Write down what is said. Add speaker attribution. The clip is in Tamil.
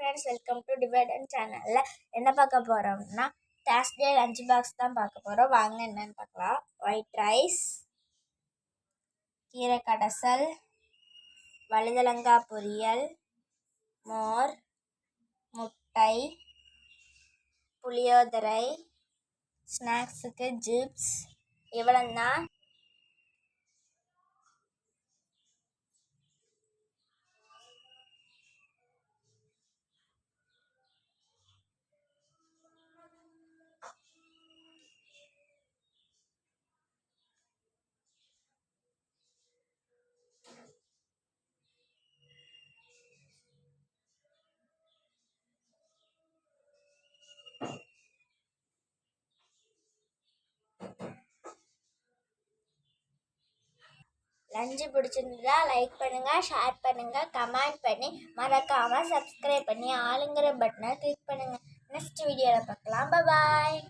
Speaker 1: ஃப்ரெண்ட்ஸ், வெல்கம் டு டிவைடன் சேனலில் என்ன பார்க்க போகிறோம்னா தேர்ஸ்டே லஞ்ச் பாக்ஸ் தான் பார்க்க போகிறோம். வாங்க என்னென்னு பார்க்கலாம். ஒயிட் ரைஸ், கீரை கடைசல், வழுதலங்காய் பொரியல், மோர், முட்டை, புளியோதரை, ஸ்நாக்ஸுக்கு சிப்ஸ், இவ்வளோதான். லஞ்சு பிடிச்சிருந்தா லைக் பண்ணுங்கள், ஷேர் பண்ணுங்கள், கமெண்ட் பண்ணி மறக்காமல் சப்ஸ்கிரைப் பண்ணி ஆளுங்கிற பட்டனை கிளிக் பண்ணுங்கள். நெக்ஸ்ட் வீடியோவில் பார்க்கலாம். பாய்.